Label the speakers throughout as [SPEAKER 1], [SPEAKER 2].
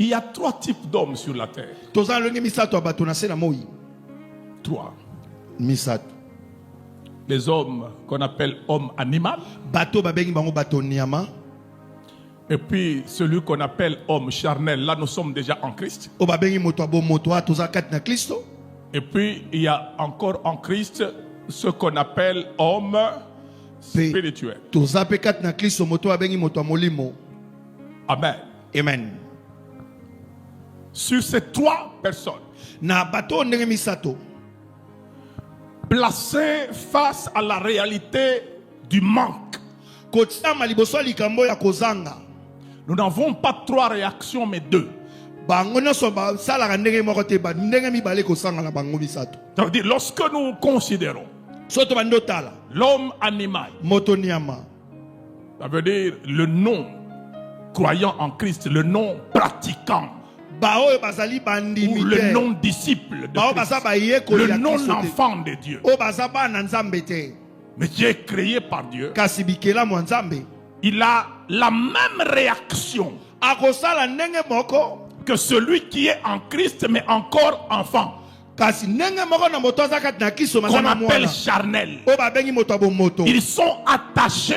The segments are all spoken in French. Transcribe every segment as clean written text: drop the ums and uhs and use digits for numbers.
[SPEAKER 1] Il y a 3 types d'hommes sur la terre. 3. Les hommes qu'on appelle hommes animaux. Et puis celui qu'on appelle homme charnel. Là, nous sommes déjà en Christ. Et puis il y a encore en Christ ce qu'on appelle homme spirituel. Amen.
[SPEAKER 2] Amen.
[SPEAKER 1] Sur ces 3 personnes, placées face à la réalité du manque, nous n'avons pas 3 réactions mais 2. Ça veut dire, lorsque nous considérons l'homme animal, ça veut dire le non croyant en Christ, le non pratiquant, ou le non disciple de Christ, le non enfant de Dieu, mais qui est créé par Dieu, il a la même réaction que celui qui est en Christ mais encore enfant, qu'on appelle charnel. Ils sont attachés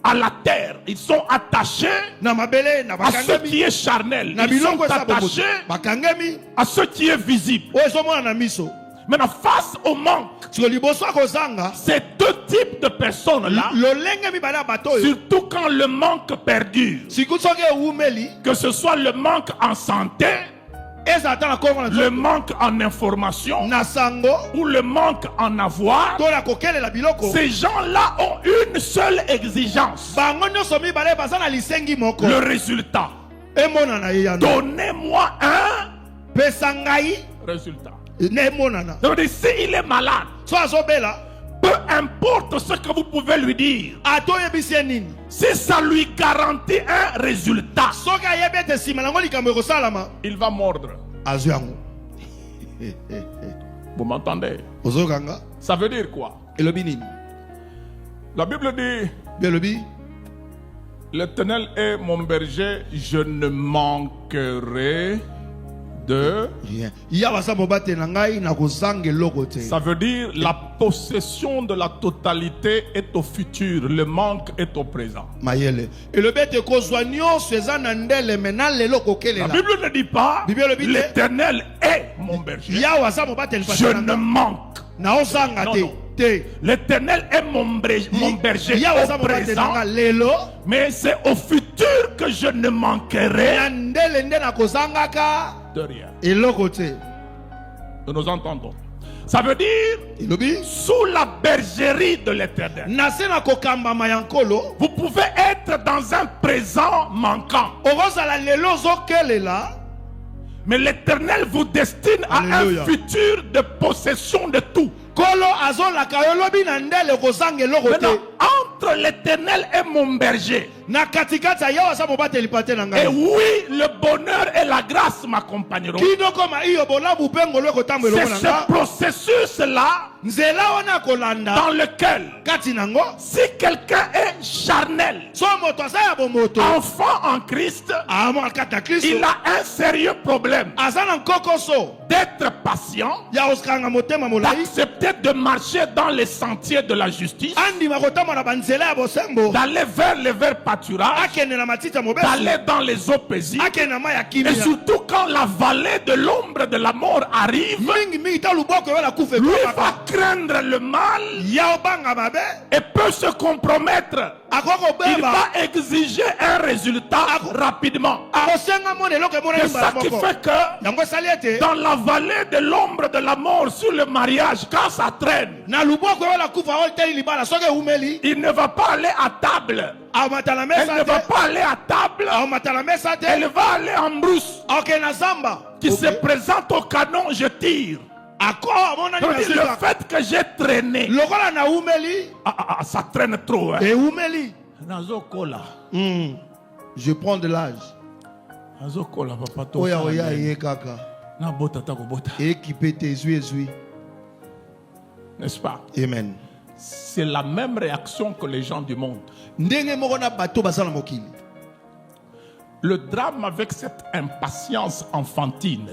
[SPEAKER 1] à la terre, ils sont attachés à ce qui est charnel, ils sont attachés à ce qui est visible. Maintenant, face au manque, ces 2 types de personnes-là, surtout quand le manque perdure, que ce soit le manque en santé, le manque en information ou le manque en avoir, ces gens-là ont une seule exigence: le résultat. Donnez-moi un résultat. Donc, s'il est malade, peu importe ce que vous pouvez lui dire, si ça lui garantit un résultat, il va mordre. Vous m'entendez? Ça veut dire quoi? La Bible dit: l'Éternel est mon berger, je ne manquerai de rien. Ça veut dire la possession de la totalité est au futur, le manque est au présent. La Bible ne dit pas l'Éternel est mon berger, je ne manque. Non, non. L'Éternel est mon berger au présent, mais c'est au futur que je ne manquerai de rien. Nous entendons. Ça veut dire, sous la bergerie de l'Éternel, vous pouvez être dans un présent manquant, mais l'Éternel vous destine à un futur de possession de tout. Maintenant, entre l'Éternel et mon berger, et oui, le bonheur et la grâce m'accompagneront. C'est ce processus-là dans lequel, si quelqu'un est charnel, enfant en Christ, il a un sérieux problème d'être patient, d'accepter de marcher dans les sentiers de la justice, d'aller vers les verts pâturages, d'aller dans les eaux paisibles, et surtout quand la vallée de l'ombre de la mort arrive, lui va craindre le mal et peut se compromettre. Il va exiger un résultat rapidement. C'est ça qui fait que dans la vallée de l'ombre de la mort, sur le mariage, quand ça traîne, il ne va pas aller à table. Elle ne va pas aller à table. Elle va aller en brousse. Qui se présente au canon, je tire. Le fait que j'ai traîné, ça traîne trop.
[SPEAKER 2] Je prends de l'âge.
[SPEAKER 1] N'est-ce pas?
[SPEAKER 2] Amen.
[SPEAKER 1] C'est la même réaction que les gens du monde. Le drame avec cette impatience enfantine,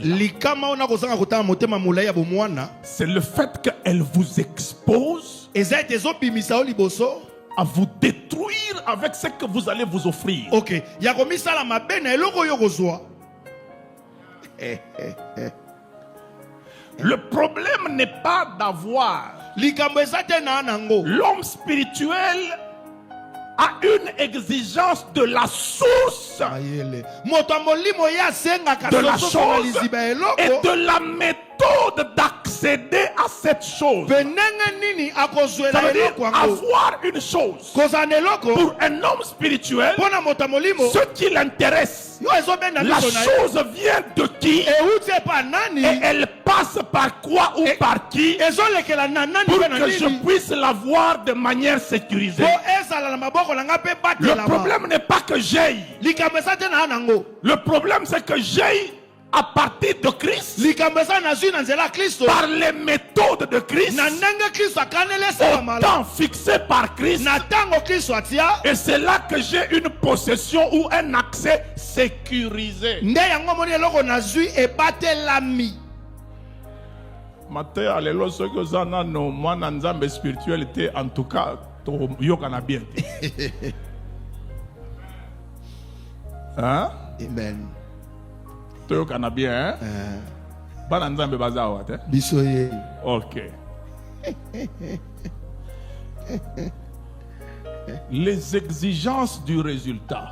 [SPEAKER 1] c'est le fait qu'elle vous expose à vous détruire avec ce que vous allez vous offrir.
[SPEAKER 2] Ok.
[SPEAKER 1] Le problème n'est pas d'avoir. L'homme spirituel a une exigence de la source de la chose et de la méthode d'accéder à cette chose. Ça veut dire avoir une chose. Pour un homme spirituel, ce qui l'intéresse, la chose vient de qui et elle passe par quoi ou par qui pour que je puisse l'avoir de manière sécurisée. Le problème n'est pas que j'aille. Le problème c'est que j'aille à partir de Christ, par les méthodes de Christ, au temps fixé par Christ, et c'est là que j'ai une possession ou un accès sécurisé. Matin, alléluia, ceux que vous avez no moi nzambe spiritualité, en tout cas, yokana bien. Hein?
[SPEAKER 2] Amen.
[SPEAKER 1] Yokana bien, hein? Bana nzambe bazawa te.
[SPEAKER 2] Bisoye.
[SPEAKER 1] Ok. Les exigences du résultat.